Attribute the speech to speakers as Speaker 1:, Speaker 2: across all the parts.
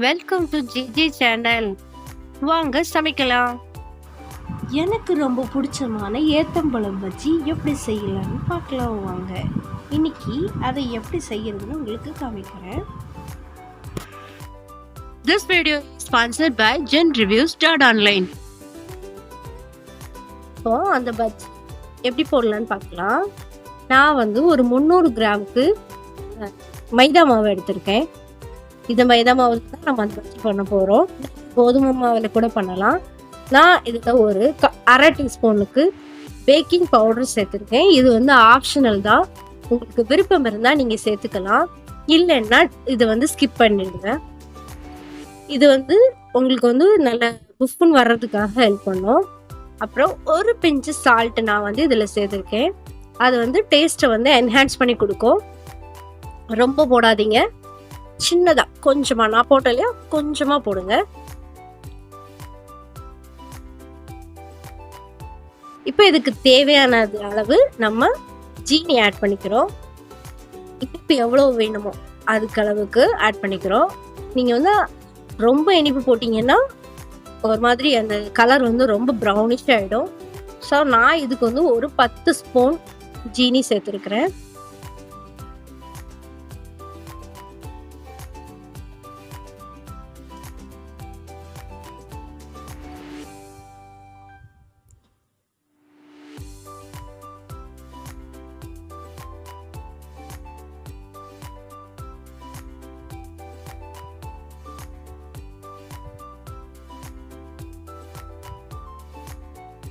Speaker 1: Welcome to GG channel. வாங்க சமைக்கலாம்.
Speaker 2: எனக்கு ரொம்ப பிடிச்சமான ஏத்தம்பழம் பஜ்ஜி எப்படி செய்யலாம்னு பார்க்கலாம் வாங்க. இன்னைக்கு அதை எப்படி செய்யறதுன்னு உங்களுக்கு காமிக்கிறேன்.
Speaker 1: This video is sponsored by Genreviews.online.
Speaker 2: இப்போ அந்த பஜ்ஜி எப்படி போடலான்னு பார்க்கலாம். நான் ஒரு 300 கிராமுக்கு மைதா மாவு எடுத்திருக்கேன். இந்த மைதா மாவில் தான் நம்ம அந்த பஜ்ஜி பண்ண போகிறோம். கோதுமை மாவில் கூட பண்ணலாம். நான் இதில் ஒரு அரை டீஸ்பூனுக்கு பேக்கிங் பவுடர் சேர்த்துருக்கேன். இது ஆப்ஷனல் தான். உங்களுக்கு விருப்பம் இருந்தால் நீங்கள் சேர்த்துக்கலாம், இல்லைன்னா இது ஸ்கிப் பண்ணிடுங்க. இது உங்களுக்கு நல்ல புஃப்னு வர்றதுக்காக ஹெல்ப் பண்ணும். அப்புறம் ஒரு பிஞ்சு சால்ட் நான் இதில் சேர்த்துருக்கேன். அது டேஸ்ட்டை என்ஹான்ஸ் பண்ணி கொடுக்கும். ரொம்ப போடாதீங்க, சின்னதா கொஞ்சமா. நான் போட்டலையா, கொஞ்சமா போடுங்க. இப்போ இதுக்கு தேவையான அளவு நம்ம ஜீனி ஆட் பண்ணிக்கிறோம். இப்போ எவ்வளவு வேணுமோ அதுக்கு அளவுக்கு ஆட் பண்ணிக்கிறோம். நீங்க ரொம்ப இனிப்பு போட்டீங்கன்னா ஒரு மாதிரி அந்த கலர் ரொம்ப ப்ரௌனிஷ் ஆயிடும். ஸோ நான் இதுக்கு ஒரு 10 ஸ்பூன் ஜீனி சேர்த்துருக்கிறேன்.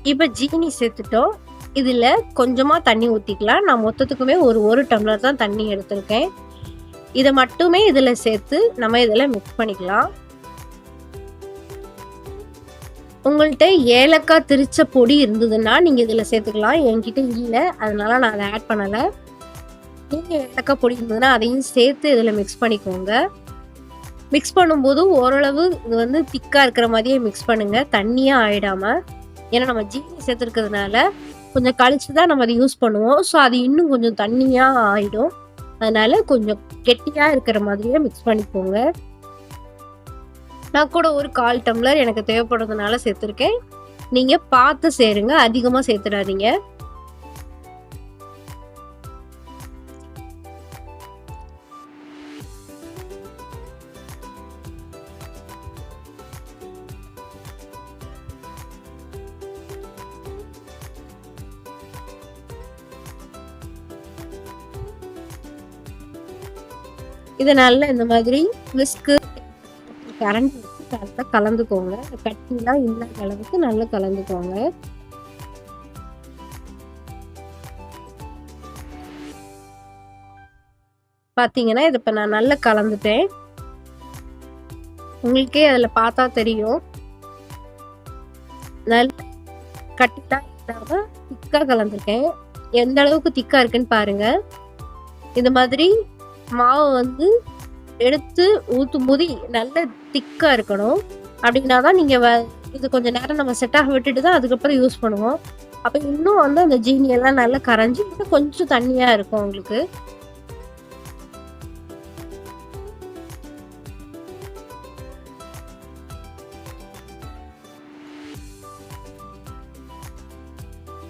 Speaker 2: இப்போ ஜீனி சேர்த்துட்டோம். இதில் கொஞ்சமாக தண்ணி ஊற்றிக்கலாம். நான் மொத்தத்துக்குமே ஒரு டம்ளர் தான் தண்ணி எடுத்திருக்கேன். இதை மட்டுமே இதில் சேர்த்து நம்ம இதில் மிக்ஸ் பண்ணிக்கலாம். உங்கள்கிட்ட ஏலக்காய் திரிச்ச பொடி இருந்ததுன்னா நீங்கள் இதில் சேர்த்துக்கலாம். என்கிட்ட இல்லை, அதனால நான் அதை ஆட் பண்ணலை. நீங்கள் ஏலக்காய் பொடி இருந்ததுன்னா அதையும் சேர்த்து இதில் மிக்ஸ் பண்ணிக்கோங்க. மிக்ஸ் பண்ணும்போது ஓரளவு இது திக்காக இருக்கிற மாதிரியே மிக்ஸ் பண்ணுங்கள், தண்ணியாக ஆயிடாமல். ஏன்னா நம்ம ஜீனி சேர்த்துருக்கிறதுனால கொஞ்சம் கழிச்சு தான் நம்ம அதை யூஸ் பண்ணுவோம். ஸோ அது இன்னும் கொஞ்சம் தண்ணியாக ஆகிடும். அதனால கொஞ்சம் கெட்டியாக இருக்கிற மாதிரியே மிக்ஸ் பண்ணிக்கோங்க. நான் கூட ஒரு 1/4 டம்ளர் எனக்கு தேவைப்படுறதுனால சேர்த்துருக்கேன். நீங்கள் பார்த்து சேருங்க, அதிகமாக சேர்த்துடாதீங்க. இதை நல்லா இந்த மாதிரி விஸ்கு கரண்ட் வச்சு நல்லா கலந்துக்கோங்க. கட்டிலாம் இல்லாத அளவுக்கு நல்லா கலந்துக்கோங்க. பார்த்தீங்கன்னா இதை இப்போ நான் நல்லா கலந்துட்டேன். உங்களுக்கே அதில் பார்த்தா தெரியும், நல்ல கட்டிலாம் இல்லாமல் திக்காக கலந்துருக்கேன். எந்த அளவுக்கு திக்காக இருக்குன்னு பாருங்க. இந்த மாதிரி மாவு எடுத்து ஊற்றும் போது நல்ல திக்காக இருக்கணும். அப்படின்னா தான் நீங்கள் இது கொஞ்சம் நேரம் நம்ம செட்டாக விட்டுட்டு தான் அதுக்கப்புறம் யூஸ் பண்ணுவோம். அப்போ இன்னும் அந்த ஜீனியெல்லாம் நல்லா கரைஞ்சி இன்னும் கொஞ்சம் தண்ணியாக இருக்கும் உங்களுக்கு.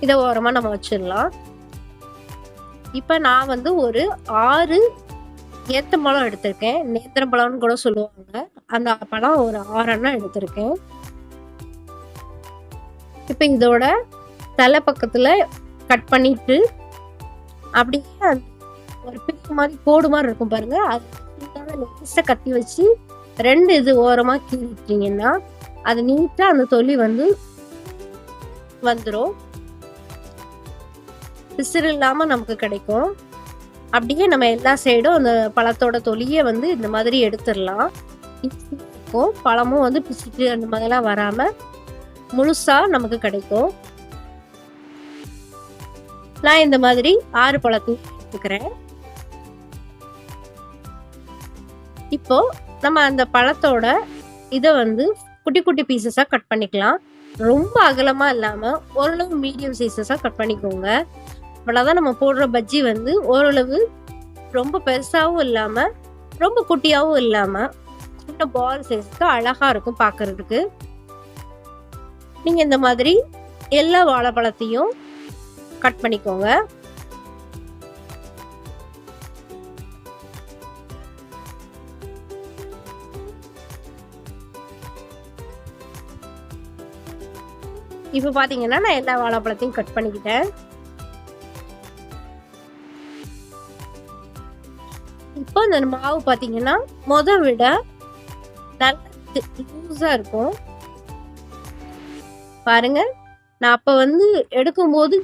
Speaker 2: இதை ஓரமாக நம்ம வச்சிடலாம். இப்போ நான் ஒரு 6 ஏத்தம்பழம் எடுத்திருக்கேன். நேந்திரம் பழம்னு கூட சொல்லுவாங்க. அந்த பழம் ஒரு 6 எண்ணம் எடுத்திருக்கேன். இப்போ இதோட தலை பக்கத்துல கட் பண்ணிட்டு அப்படியே ஒரு பிக்கு மாதிரி கோடு மாதிரி இருக்கும் பாருங்க, அது கத்தி வச்சு 2 இது ஓரமா கீறிட்டீங்கன்னா அது நீட்டா அந்த தொலி வந்துடும். பிசிறு இல்லாம நமக்கு கிடைக்கும். அப்படியே நம்ம எல்லா சைடும் அந்த பழத்தோட தொலியை இந்த மாதிரி எடுத்துடலாம். இருக்கும் பழமும் பிசிட்டு அந்த மாதிரிலாம் வராம முழுசா நமக்கு கிடைக்கும். நான் இந்த மாதிரி 6 பழத்தையும் எடுத்துக்கிறேன். இப்போ நம்ம அந்த பழத்தோட இதை குட்டி குட்டி பீசஸா கட் பண்ணிக்கலாம். ரொம்ப அகலமா இல்லாம ஓரளவு மீடியம் சைஸஸா கட் பண்ணிக்கோங்க. அவ்வளோதான். நம்ம போடுற பஜ்ஜி ஓரளவு ரொம்ப பெருசாகவும் இல்லாமல் ரொம்ப குட்டியாகவும் இல்லாமல் சின்ன பால் சைஸ்க்கு அழகா இருக்கும் பார்க்கிறதுக்கு. நீங்க இந்த மாதிரி எல்லா வாழைப்பழத்தையும் கட் பண்ணிக்கோங்க. இப்ப பாத்தீங்கன்னா நான் எல்லா வாழைப்பழத்தையும் கட் பண்ணிக்கிட்டேன். இப்போ இந்த மாவு பாத்தீங்கன்னா விட நல்ல லூஸா இருக்கும் பாருங்க. நான் அப்ப எடுக்கும்போது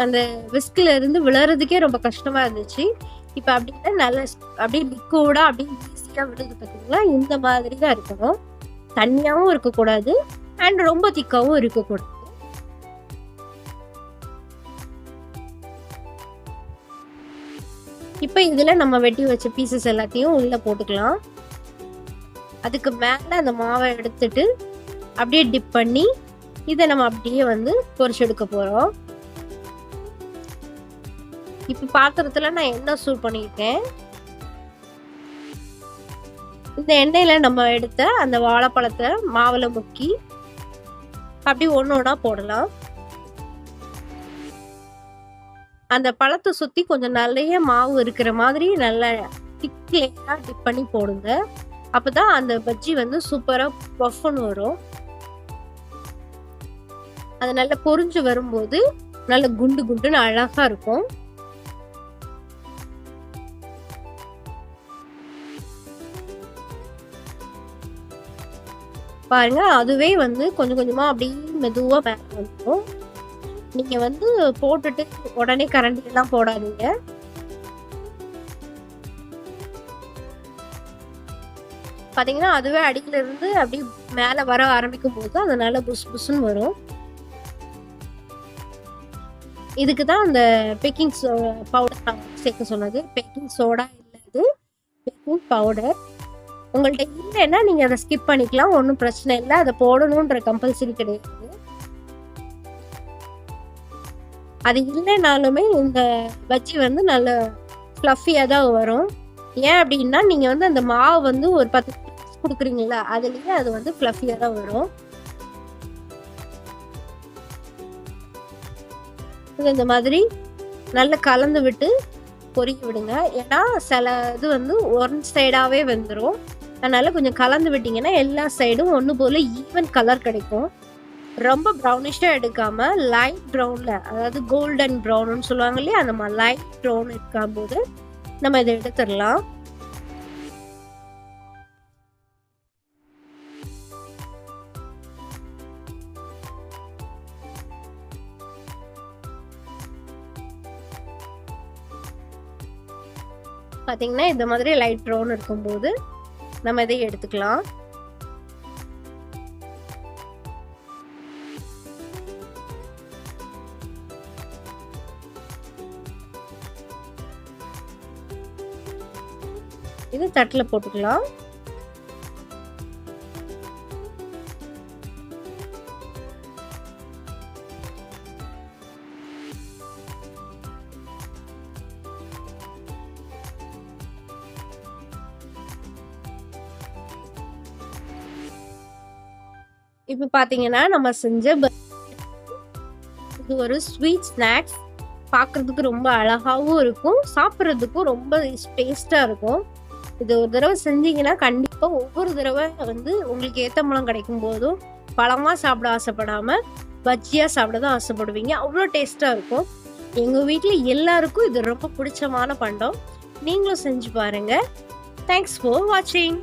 Speaker 2: அந்த விஸ்கில இருந்து விழறதுக்கே ரொம்ப கஷ்டமா இருந்துச்சு. இப்ப அப்படின்னா நல்ல அப்படியே லிக்விடா அப்படியே ஈஸியா விழுது பாத்தீங்களா. இந்த மாதிரி தான் இருக்கணும். தண்ணியாவும் இருக்கக்கூடாது அண்ட் ரொம்ப திக்காவும் இருக்கக்கூடாது. இப்ப இதுல நம்ம வெட்டி வச்ச பீசஸ் எல்லாத்தையும் உள்ள போட்டுக்கலாம். அதுக்கு மேல அந்த மாவை எடுத்துட்டு அப்படியே டிப் பண்ணி இதை நம்ம அப்படியே பொரிச்சு எடுக்க போறோம். இப்ப பாத்திரத்துல நான் எண்ணெய் சூடு பண்ணிருக்கேன். இந்த எண்ணெயில நம்ம எடுத்த அந்த வாழைப்பழத்தை மாவுல முக்கி அப்படி ஒண்ணா போடலாம். அந்த பழத்தை சுத்தி கொஞ்சம் நிறைய மாவு இருக்கிற மாதிரி நல்லா திக் லேயரா டிப் பண்ணி போடுங்க. அப்பதான் அந்த பஜ்ஜி சூப்பரா பஃப்னு வரும். அது நல்லா பொரிஞ்சு வரும்போது நல்ல குண்டு குண்டுன்னு அழகா இருக்கும். பாருங்க, அதுவே கொஞ்சம் கொஞ்சமா அப்படியே மெதுவா மேல வந்துடும். நீங்க போட்டுட்டு உடனே கரண்டி எல்லாம் போடாதீங்க. பாத்தீங்கன்னா அதுவே அடியில இருந்து அப்படி மேல வர ஆரம்பிக்கும் போது அதனால புஸ் புஸ்ன்னு வரும். இதுக்குதான் அந்த பேக்கிங் பவுடர் நான் சேர்க்க சொன்னது. பேக்கிங் சோடா இல்லது, பேக்கிங் பவுடர். உங்கள்ட்ட இல்லைன்னா நீங்க அதை ஸ்கிப் பண்ணிக்கலாம், ஒன்றும் பிரச்சனை இல்லை. அதை போடணுன்ற கம்பல்சரி கிடையாது. அது இல்லைனாலுமே இந்த பஜ்ஜி நல்ல ஃப்ளஃபியா தான் வரும். ஏன் அப்படின்னா நீங்க அந்த மாவு ஒரு 10 கொடுக்குறீங்களா, அதுலயே அது ஃப்ளஃபியா தான் வரும். இந்த மாதிரி நல்லா கலந்து விட்டு பொரிக்க விடுங்க. ஏன்னா சில இது ஒன் சைடாவே வந்துடும். அதனால கொஞ்சம் கலந்து விட்டீங்கன்னா எல்லா சைடும் ஒன்று போல ஈவன் கலர் கிடைக்கும். ரொம்ப ப்ரௌனிஷா எடுக்காம லைட் ப்ரௌன்ல, அதாவது கோல்டன் ப்ரௌன்னு சொல்லுவாங்க இல்லையா, அந்த மாதிரி லைட் ப்ரௌன் இருக்கும் போது நம்ம இதை எடுத்துடலாம். பாத்தீங்கன்னா இந்த மாதிரி லைட் ப்ரௌன் இருக்கும்போது நம்ம இதை எடுத்துக்கலாம். இது தட்டுல போட்டுக்கலாம். இப்ப பாத்தீங்கன்னா நம்ம செஞ்ச இது ஒரு ஸ்வீட் ஸ்நாக்ஸ். பாக்குறதுக்கு ரொம்ப அழகாவும் இருக்கும், சாப்பிட்றதுக்கும் ரொம்ப டேஸ்டா இருக்கும். இது ஒரு தடவை செஞ்சீங்கன்னா கண்டிப்பா ஒவ்வொரு தடவை உங்களுக்கு ஏத்த பழம் கிடைக்கும் போதும் பழமா சாப்பிட ஆசைப்படாம பஜ்ஜியா சாப்பிட தான் ஆசைப்படுவீங்க. அவ்வளோ டேஸ்டா இருக்கும். எங்க வீட்டுல எல்லாருக்கும் இது ரொம்ப பிடிச்சமான பண்டம். நீங்களும் செஞ்சு பாருங்க. தேங்க்ஸ் ஃபார் வாட்சிங்.